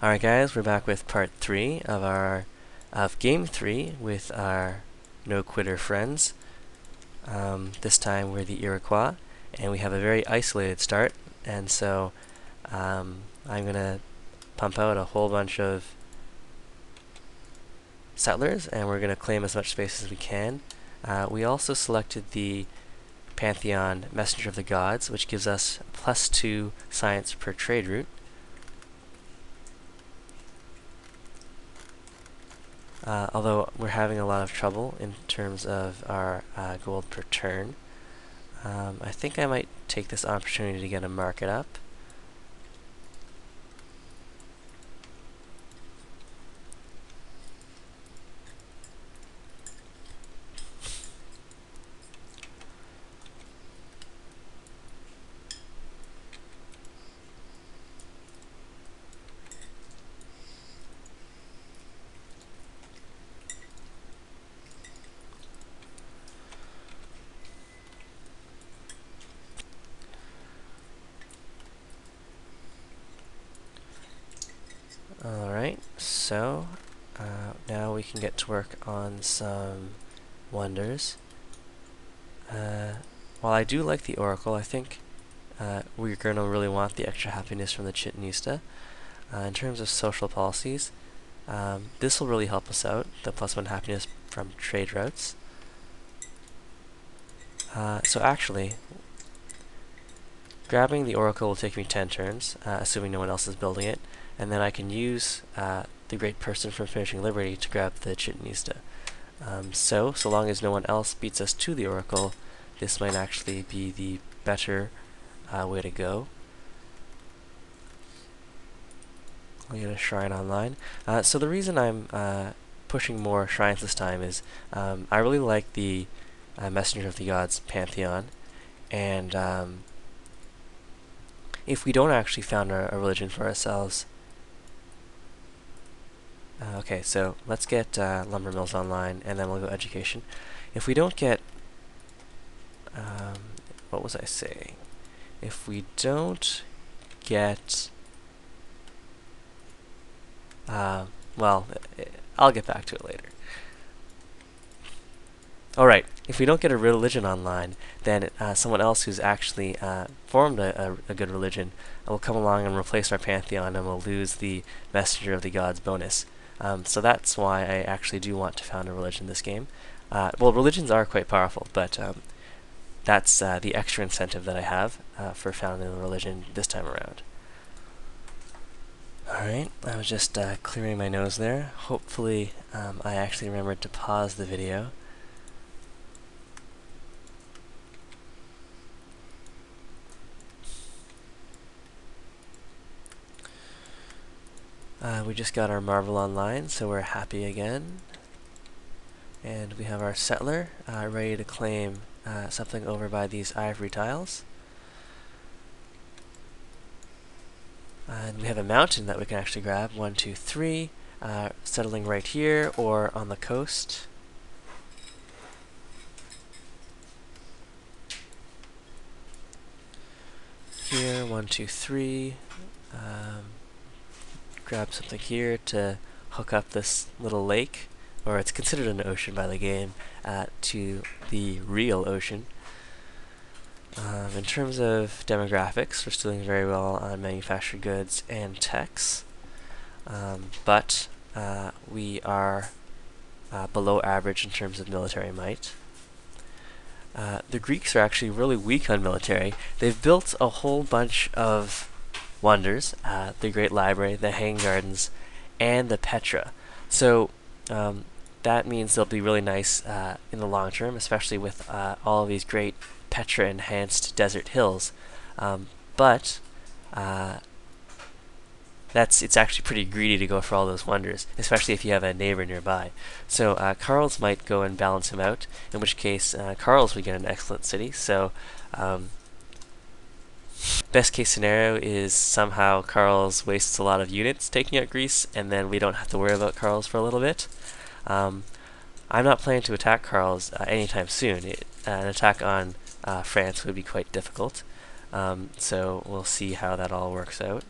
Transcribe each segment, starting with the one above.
Alright guys, we're back with part 3 of game 3 with our no-quitter friends. This time we're the Iroquois, and we have a very isolated start, and so I'm gonna pump out a whole bunch of settlers, and we're gonna claim as much space as we can. We also selected the Pantheon Messenger of the Gods, which gives us +2 science per trade route. Although we're having a lot of trouble in terms of our gold per turn. I think I might take this opportunity to get a market up. Alright, so now we can get to work on some wonders. While I do like the Oracle, I think we're going to really want the extra happiness from the Chitinista. In terms of social policies, this will really help us out, the +1 happiness from trade routes. So actually, grabbing the Oracle will take me 10 turns, assuming no one else is building it, and then I can use the Great Person from Finishing Liberty to grab the Chitinista. So long as no one else beats us to the Oracle, this might actually be the better way to go. I'll get a shrine online. So the reason I'm pushing more shrines this time is I really like the Messenger of the Gods Pantheon, and if we don't actually found a religion for ourselves. Okay, so let's get lumber mills online, and then we'll go education. If we don't get, what was I saying? If we don't get, well, I'll get back to it later. Alright, if we don't get a religion online, then someone else who's actually formed a good religion will come along and replace our Pantheon, and we'll lose the Messenger of the Gods bonus. So that's why I actually do want to found a religion this game. Well, religions are quite powerful, but that's the extra incentive that I have for founding a religion this time around. Alright, I was just clearing my nose there. Hopefully I actually remembered to pause the video. We just got our Marvel online, so we're happy again. And we have our settler ready to claim something over by these ivory tiles. And we have a mountain that we can actually grab, 1, 2, 3, settling right here or on the coast. Here, 1, 2, 3. Grab something here to hook up this little lake, or it's considered an ocean by the game, to the real ocean. In terms of demographics, we're still doing very well on manufactured goods and techs, but we are below average in terms of military might. The Greeks are actually really weak on military. They've built a whole bunch of wonders, the Great Library, the Hanging Gardens, and the Petra. So that means they'll be really nice in the long term, especially with all of these great Petra-enhanced desert hills. But it's actually pretty greedy to go for all those wonders, especially if you have a neighbor nearby. So Carl's might go and balance him out, in which case Carl's would get an excellent city. So best case scenario is somehow Carl's wastes a lot of units taking out Greece, and then we don't have to worry about Carl's for a little bit. I'm not planning to attack Carl's anytime soon. An attack on France would be quite difficult, so we'll see how that all works out.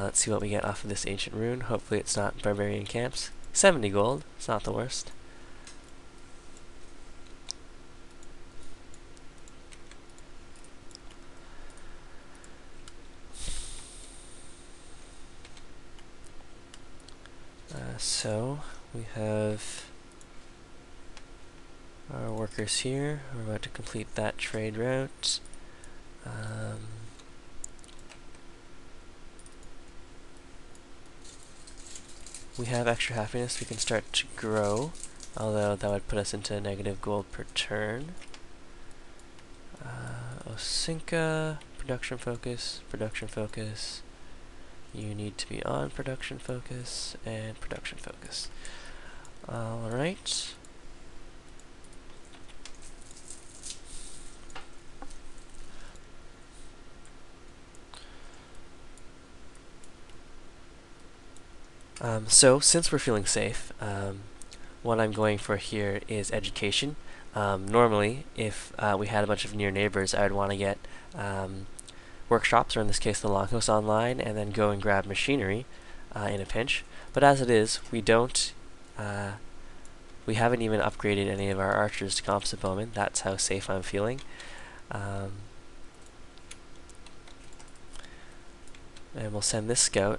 Let's see what we get off of this ancient rune. Hopefully it's not barbarian camps. 70 gold. It's not the worst. So we have our workers here. We're about to complete that trade route. We have extra happiness. We can start to grow, although that would put us into negative gold per turn. Osinka, production focus, production focus. You need to be on production focus and production focus. Alright. So, since we're feeling safe, what I'm going for here is education. Normally, if we had a bunch of near neighbors, I would want to get workshops, or in this case the Longhouse online, and then go and grab machinery in a pinch. But as it is, we don't, we haven't even upgraded any of our archers to composite bowmen. That's how safe I'm feeling. And we'll send this scout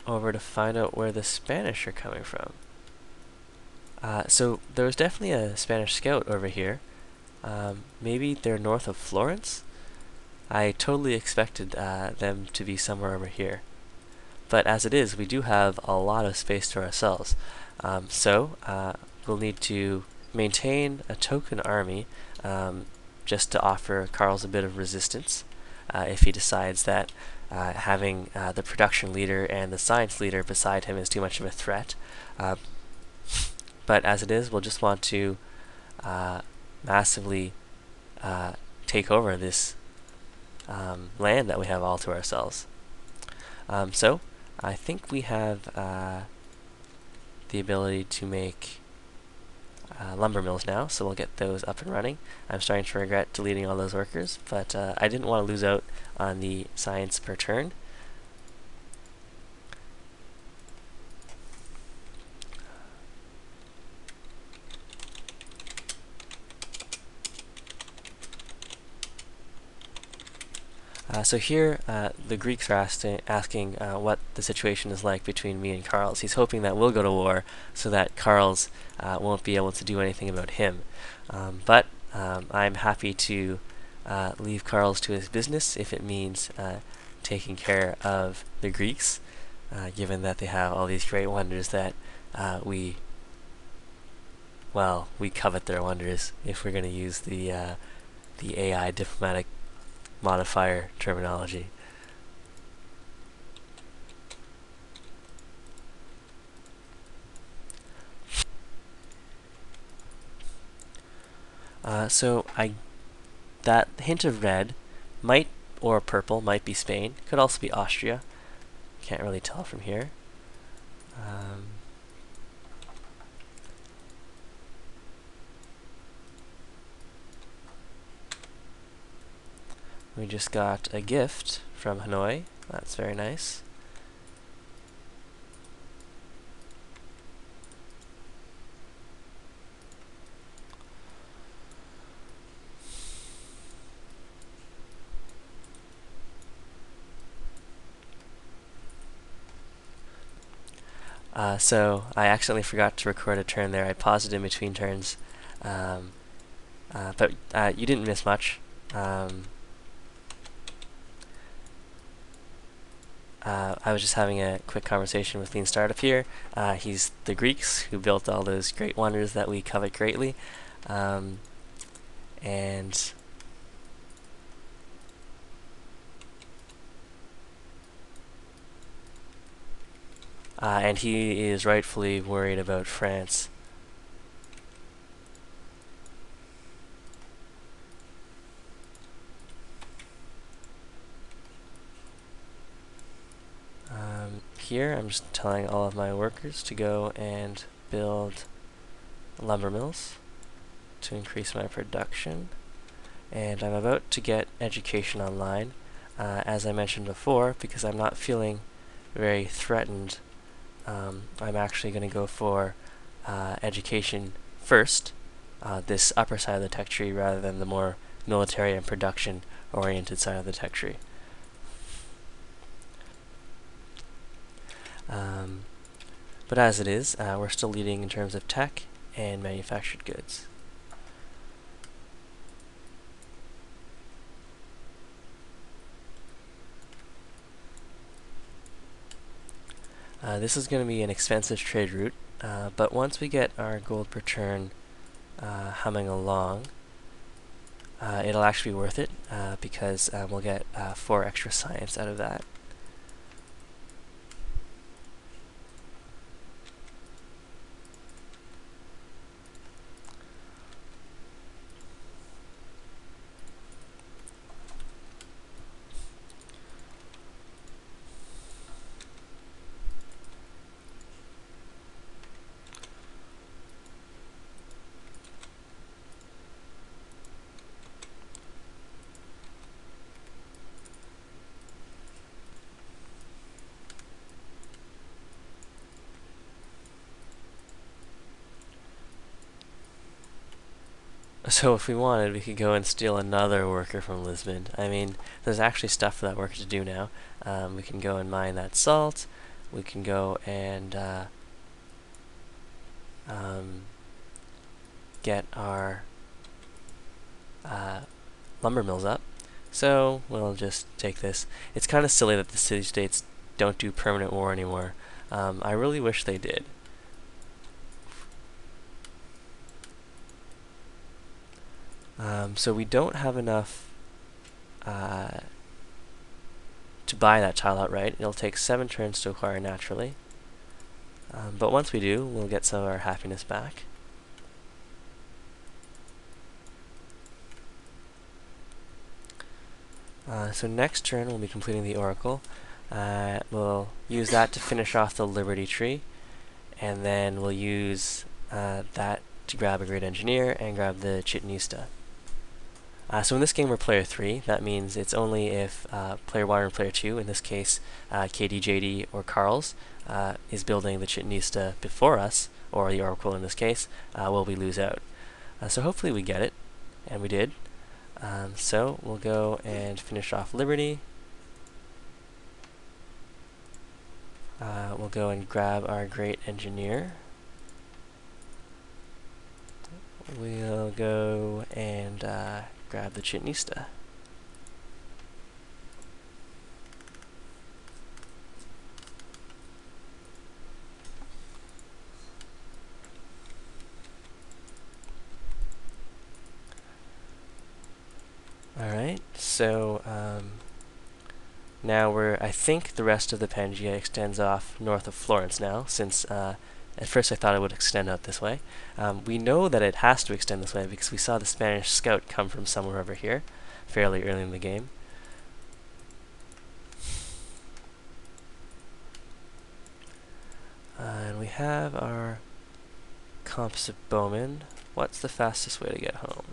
over to find out where the Spanish are coming from. So there was definitely a Spanish scout over here. Maybe they're north of Florence? I totally expected them to be somewhere over here. But as it is, we do have a lot of space to ourselves. We'll need to maintain a token army just to offer Carl's a bit of resistance if he decides that having the production leader and the science leader beside him is too much of a threat. But as it is, we'll just want to massively take over this land that we have all to ourselves. So I think we have the ability to make lumber mills now, so we'll get those up and running. I'm starting to regret deleting all those workers, but I didn't want to lose out on the science per turn. So here, the Greeks are asking what the situation is like between me and Carl's. He's hoping that we'll go to war so that Carl's won't be able to do anything about him. But I'm happy to leave Carl's to his business if it means taking care of the Greeks, given that they have all these great wonders that we covet their wonders, if we're going to use the AI diplomatic modifier terminology. That hint of red might, or purple, might be Spain. Could also be Austria. Can't really tell from here. We just got a gift from Hanoi. That's very nice. So I accidentally forgot to record a turn there. I paused it in between turns. But you didn't miss much. I was just having a quick conversation with Lean Startup here. He's the Greeks who built all those great wonders that we covet greatly. And he is rightfully worried about France. Here I'm just telling all of my workers to go and build lumber mills to increase my production, and I'm about to get education online. as I mentioned before, because I'm not feeling very threatened, I'm actually going to go for education first, this upper side of the tech tree, rather than the more military and production oriented side of the tech tree. But as it is, we're still leading in terms of tech and manufactured goods. This is going to be an expensive trade route, but once we get our gold per turn humming along, it'll actually be worth it, because we'll get 4 extra science out of that. So if we wanted, we could go and steal another worker from Lisbon. I mean, there's actually stuff for that worker to do now. We can go and mine that salt. We can go and get our lumber mills up. So we'll just take this. It's kind of silly that the city-states don't do permanent war anymore. I really wish they did. So we don't have enough to buy that tile outright. It'll take 7 turns to acquire naturally. But once we do, we'll get some of our happiness back. So next turn we'll be completing the Oracle. We'll use that to finish off the Liberty tree, and then we'll use that to grab a Great Engineer and grab the Chitinista. So in this game we're player 3. That means it's only if player 1 or player 2, in this case KDJD or Carl's, is building the Chitinista before us, or the Oracle in this case, will we lose out. So hopefully we get it, and we did. So we'll go and finish off Liberty. We'll go and grab our Great Engineer. We'll go and grab the Chitinista. Alright, so now I think the rest of the Pangaea extends off north of Florence now, since at first I thought it would extend out this way. We know that it has to extend this way because we saw the Spanish scout come from somewhere over here fairly early in the game. And we have our composite bowman. What's the fastest way to get home?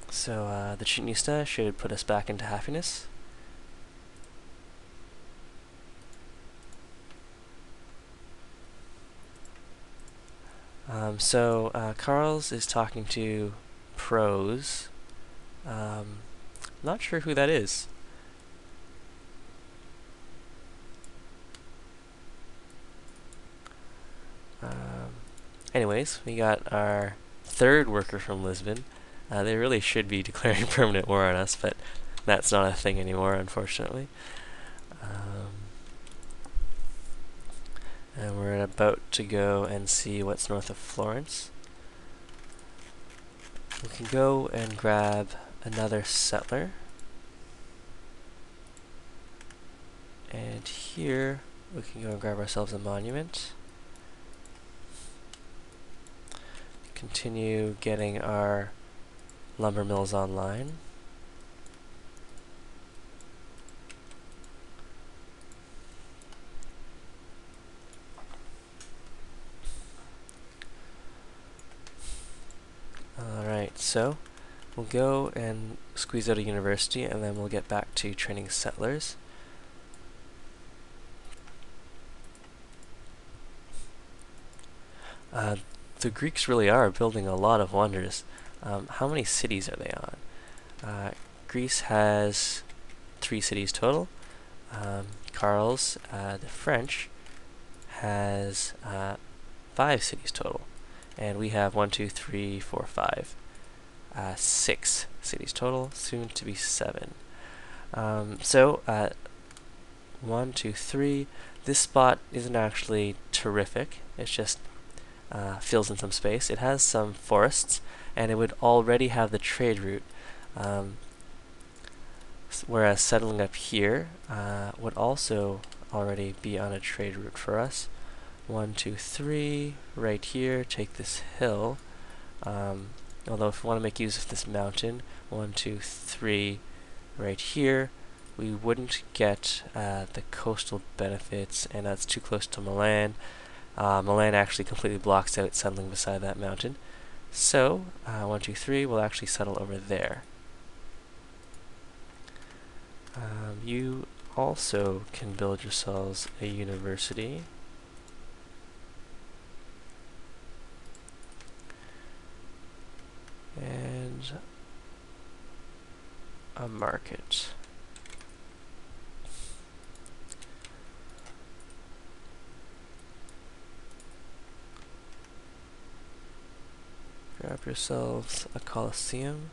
So the Chitinista should put us back into happiness. Carl's is talking to Pros. Not sure who that is. Anyways, we got our 3rd worker from Lisbon. They really should be declaring permanent war on us, but that's not a thing anymore, unfortunately. And we're about to go and see what's north of Florence. We can go and grab another settler. And here we can go and grab ourselves a monument. Continue getting our lumber mills online. Alright, so we'll go and squeeze out a university, and then we'll get back to training settlers. The Greeks really are building a lot of wonders. How many cities are they on? Greece has 3 cities total. Carl's, the French, has 5 cities total. And we have 1, 2, 3, 4, 5, 6 cities total, soon to be 7. So, 1, 2, 3. This spot isn't actually terrific. It's just fills in some space. It has some forests, and it would already have the trade route. Whereas settling up here would also already be on a trade route for us. 1, 2, 3, right here, take this hill. Although if we want to make use of this mountain, 1, 2, 3, right here, we wouldn't get the coastal benefits, and that's too close to Milan. Milan actually completely blocks out settling beside that mountain. So, 1, 2, 3, we'll actually settle over there. You also can build yourselves a university. And a market. Grab yourselves a Colosseum.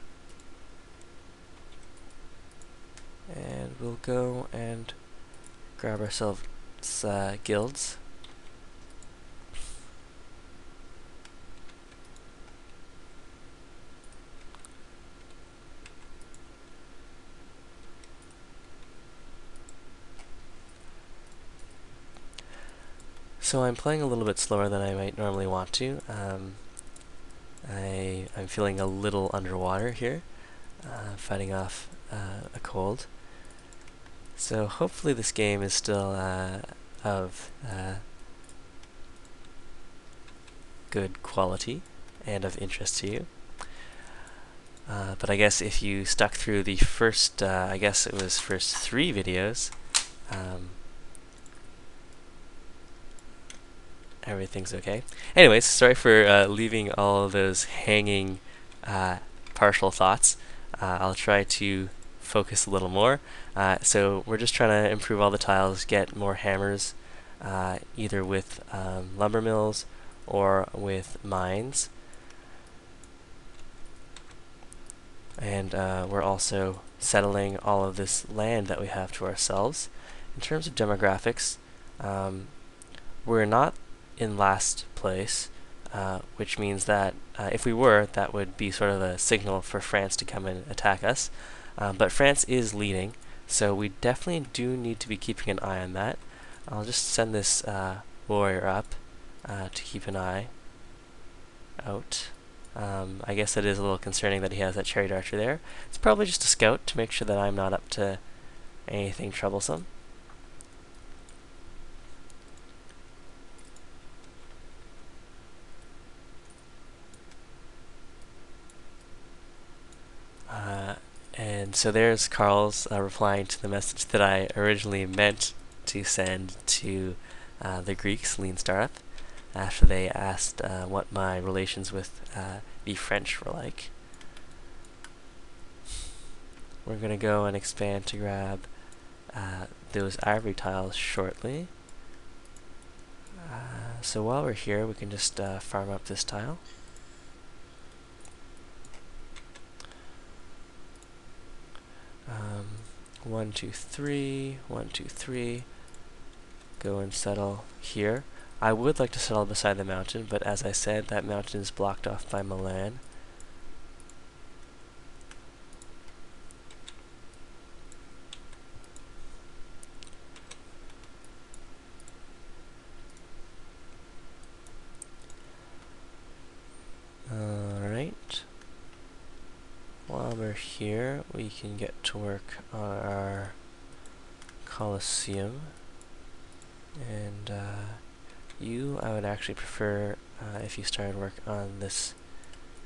And we'll go and grab ourselves guilds. So I'm playing a little bit slower than I might normally want to. I'm feeling a little underwater here, fighting off a cold. So hopefully this game is still of good quality and of interest to you. But I guess if you stuck through the first, I guess it was first 3 videos, everything's okay. Anyways, sorry for leaving all of those hanging partial thoughts. I'll try to focus a little more. So we're just trying to improve all the tiles, get more hammers, either with lumber mills or with mines. And we're also settling all of this land that we have to ourselves. In terms of demographics, we're not in last place, which means that if we were, that would be sort of a signal for France to come and attack us. But France is leading, so we definitely do need to be keeping an eye on that. I'll just send this warrior up to keep an eye out. I guess it is a little concerning that he has that chariot archer there. It's probably just a scout to make sure that I'm not up to anything troublesome. And so there's Carl's replying to the message that I originally meant to send to the Greeks, Lean Startup, after they asked what my relations with the French were like. We're going to go and expand to grab those ivory tiles shortly. So while we're here, we can just farm up this tile. One, two, three, 1, 2, 3. Go and settle here. I would like to settle beside the mountain, but as I said, that mountain is blocked off by Milan. Alright. While we're here, we can get to work on our Colosseum. And I would actually prefer if you started work on this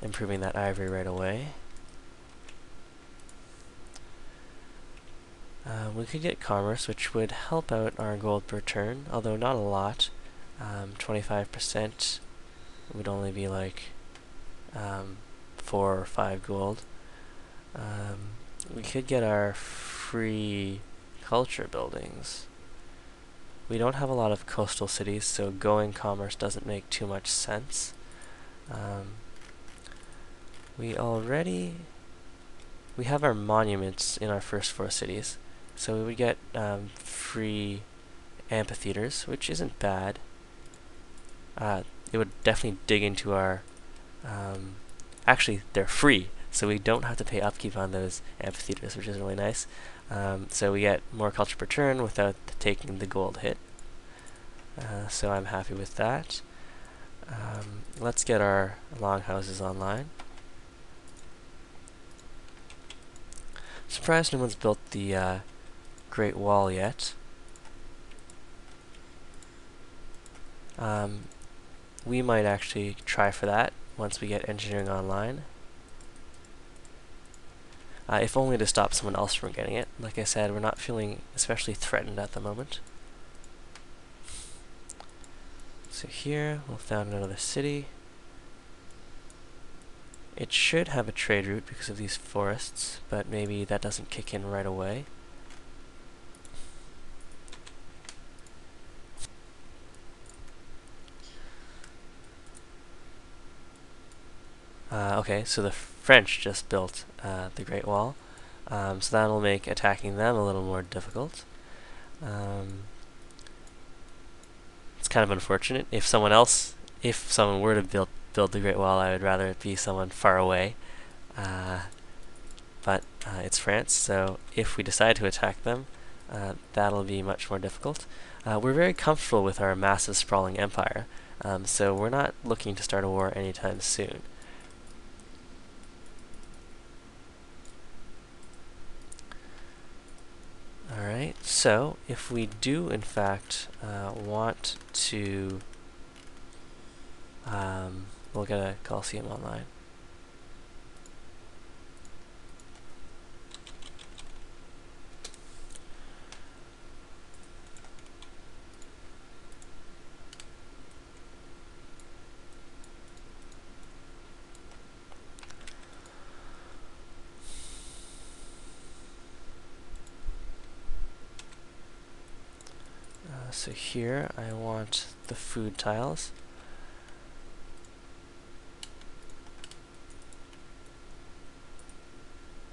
improving that ivory right away. We could get commerce, which would help out our gold per turn, although not a lot. 25% would only be like 4 or 5 gold. We could get our free culture buildings. We don't have a lot of coastal cities, so going commerce doesn't make too much sense. We have our monuments in our first 4 cities, so we would get free amphitheaters, which isn't bad. It would definitely dig into our... actually, they're free, so we don't have to pay upkeep on those amphitheaters, which is really nice. So we get more culture per turn without taking the gold hit. So I'm happy with that. Let's get our longhouses online. Surprised no one's built the Great Wall yet. We might actually try for that once we get engineering online. If only to stop someone else from getting it. Like I said, we're not feeling especially threatened at the moment. So here, we'll found another city. It should have a trade route because of these forests, but maybe that doesn't kick in right away. Okay, so the French just built the Great Wall, so that'll make attacking them a little more difficult. It's kind of unfortunate. If someone were to build the Great Wall, I would rather it be someone far away. But it's France, so if we decide to attack them, that'll be much more difficult. We're very comfortable with our massive sprawling empire, so we're not looking to start a war anytime soon. Alright, so if we do in fact want to, we'll get a Colosseum online. So here I want the food tiles.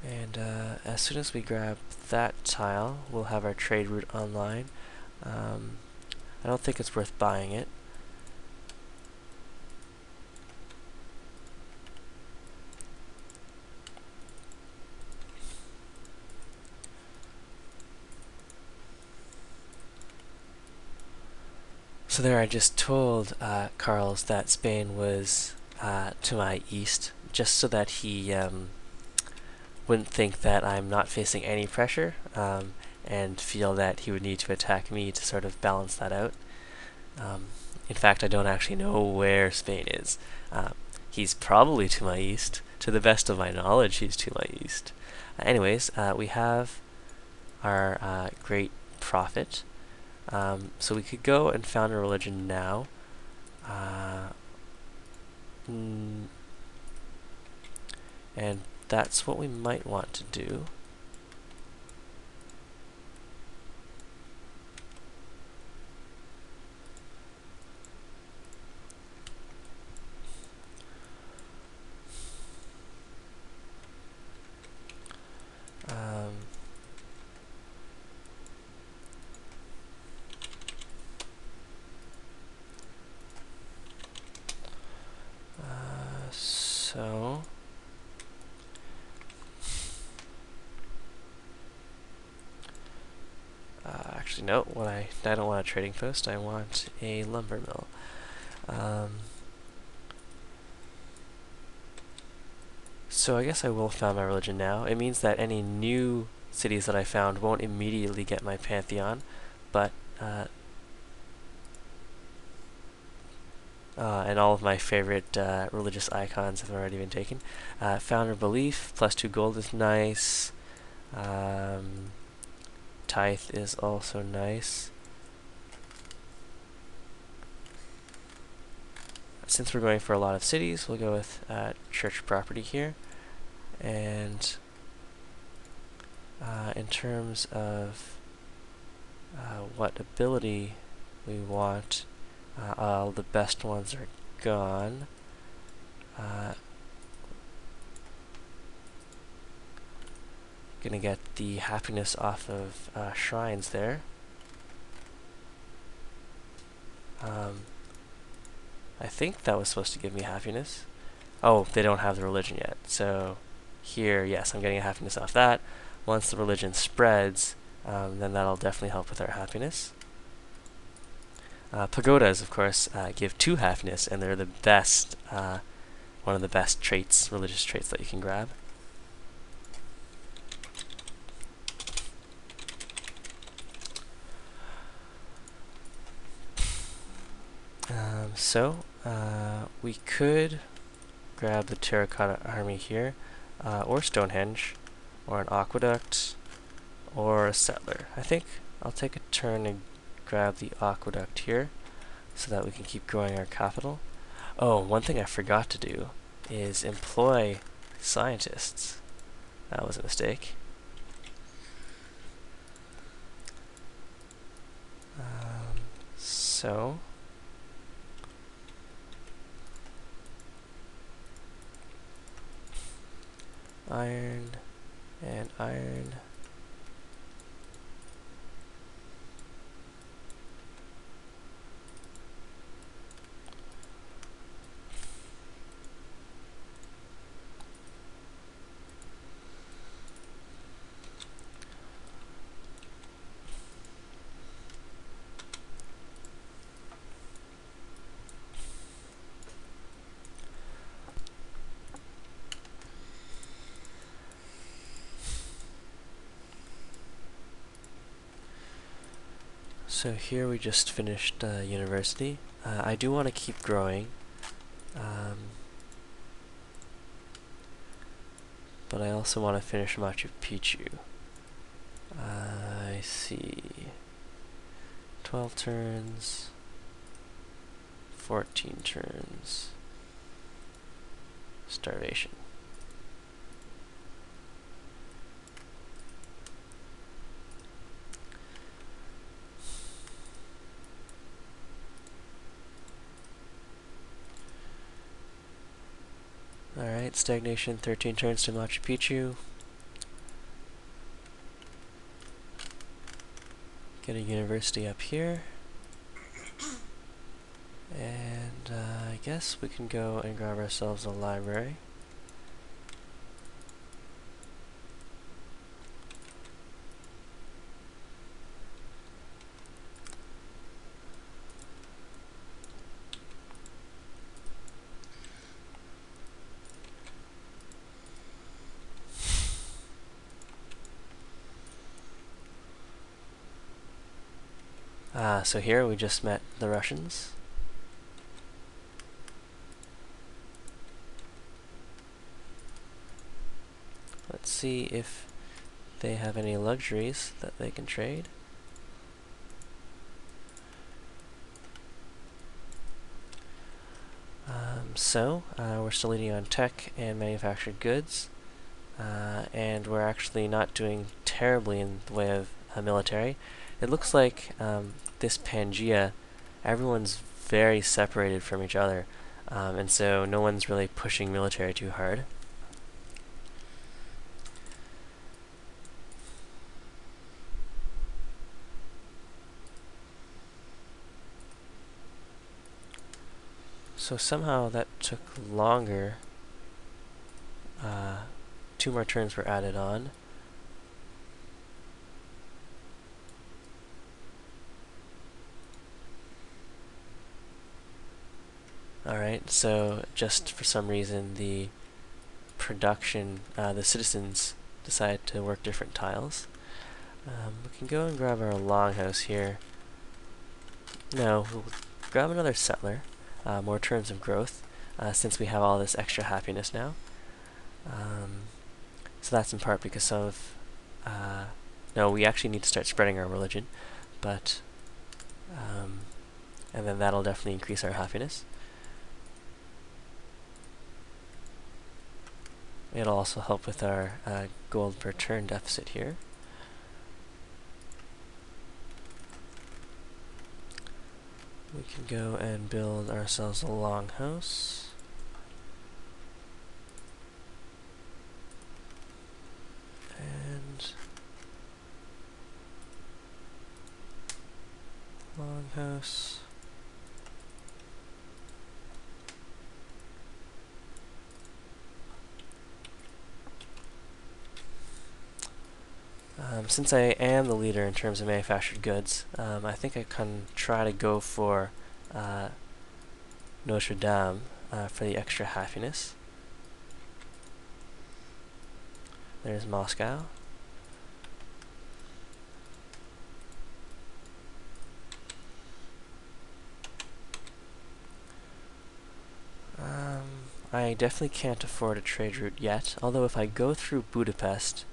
And as soon as we grab that tile, we'll have our trade route online. I don't think it's worth buying it. So there I just told Carlos that Spain was to my east, just so that he wouldn't think that I'm not facing any pressure, and feel that he would need to attack me to sort of balance that out. In fact, I don't actually know where Spain is. He's probably to my east. To the best of my knowledge, he's to my east. Anyways, we have our great prophet. So we could go and found a religion now. And that's what we might want to do. So actually no, I don't want a trading post, I want a lumber mill. So I guess I will found my religion now. It means that any new cities that I found won't immediately get my pantheon, but and all of my favorite religious icons have already been taken. Founder belief, +2 gold is nice. Tithe is also nice. Since we're going for a lot of cities, we'll go with church property here. And in terms of what ability we want, all the best ones are gone. Gonna get the happiness off of shrines there. I think that was supposed to give me happiness. Oh, they don't have the religion yet. So here, yes, I'm getting a happiness off that. Once the religion spreads, then that'll definitely help with our happiness. Pagodas, of course, give 2 happiness, and they're the best, one of the best traits, religious traits that you can grab. We could grab the terracotta army here, or Stonehenge, or an aqueduct, or a settler. I think I'll take a turn and grab the aqueduct here, so that we can keep growing our capital. Oh, one thing I forgot to do is employ scientists. That was a mistake. Iron and iron. So here we just finished university. I do want to keep growing, but I also want to finish Machu Picchu. I see. 12 turns, 14 turns, starvation. Alright, stagnation, 13 turns to Machu Picchu. Get a university up here. And I guess we can go and grab ourselves a library. So here we just met the Russians. Let's see if they have any luxuries that they can trade. We're still leading on tech and manufactured goods, and we're actually not doing terribly in the way of military. It looks like this Pangaea, everyone's very separated from each other, and so no one's really pushing military too hard. So somehow that took longer. 2 more turns were added on. Alright, so just for some reason the citizens decided to work different tiles. We can go and grab our longhouse here. No, we'll grab another settler. more turns of growth, since we have all this extra happiness now. So that's in part because of, no, we actually need to start spreading our religion, but, and then that'll definitely increase our happiness. It'll also help with our gold per turn deficit here. We can go and build ourselves a longhouse. And longhouse. Since I am the leader in terms of manufactured goods, I think I can try to go for Notre Dame for the extra happiness. There's Moscow. I definitely can't afford a trade route yet, although if I go through Budapest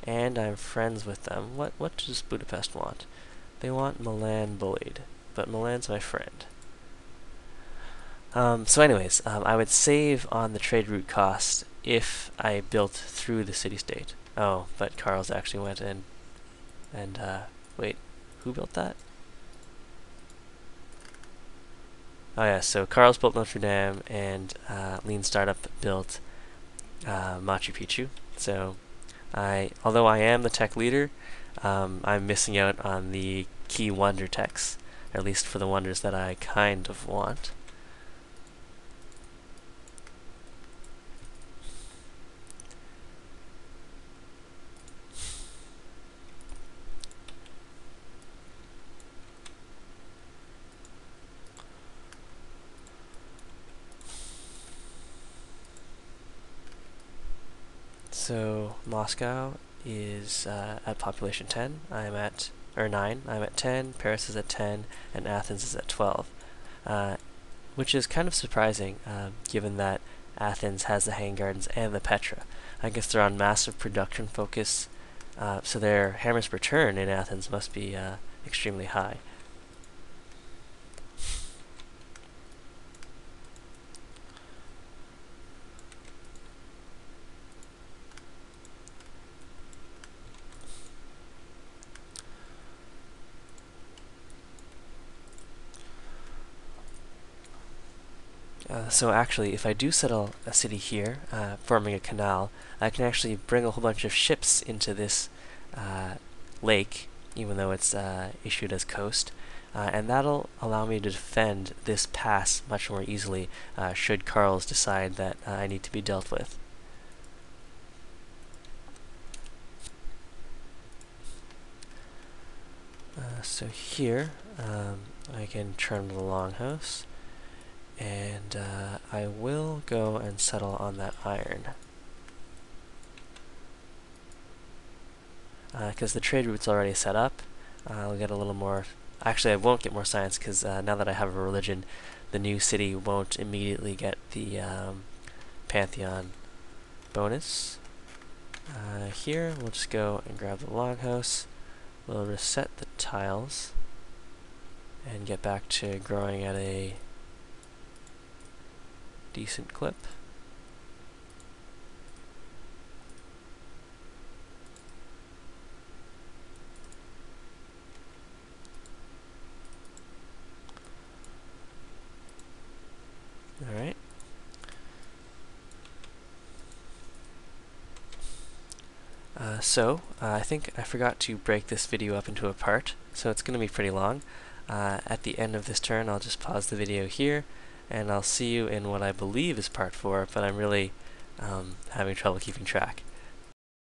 and I'm friends with them, what does Budapest want? They want Milan bullied, but Milan's my friend. So anyways, I would save on the trade route cost if I built through the city-state. Oh, but Carl's actually went in and, wait, who built that? Oh yeah, so Carl's built Notre Dame, and Lean Startup built Machu Picchu. So, although I am the tech leader, I'm missing out on the key wonder techs, at least for the wonders that I kind of want. So Moscow is at population 10. I'm at, or 9. I'm at 10. Paris is at 10, and Athens is at 12, which is kind of surprising, given that Athens has the Hanging Gardens and the Petra. I guess they're on massive production focus, so their hammers per turn in Athens must be extremely high. So actually, if I do settle a city here, forming a canal, I can actually bring a whole bunch of ships into this lake, even though it's issued as coast, and that'll allow me to defend this pass much more easily should Carls decide that I need to be dealt with. So here, I can turn to the longhouse. And I will go and settle on that iron. Because the trade route's already set up, I'll get a little more... Actually, I won't get more science, because now that I have a religion, the new city won't immediately get the Pantheon bonus. Here, we'll just go and grab the longhouse. We'll reset the tiles, and get back to growing at a decent clip. Alright. I think I forgot to break this video up into a part, so it's going to be pretty long. At the end of this turn, I'll just pause the video here, and I'll see you in what I believe is part 4, but I'm really having trouble keeping track.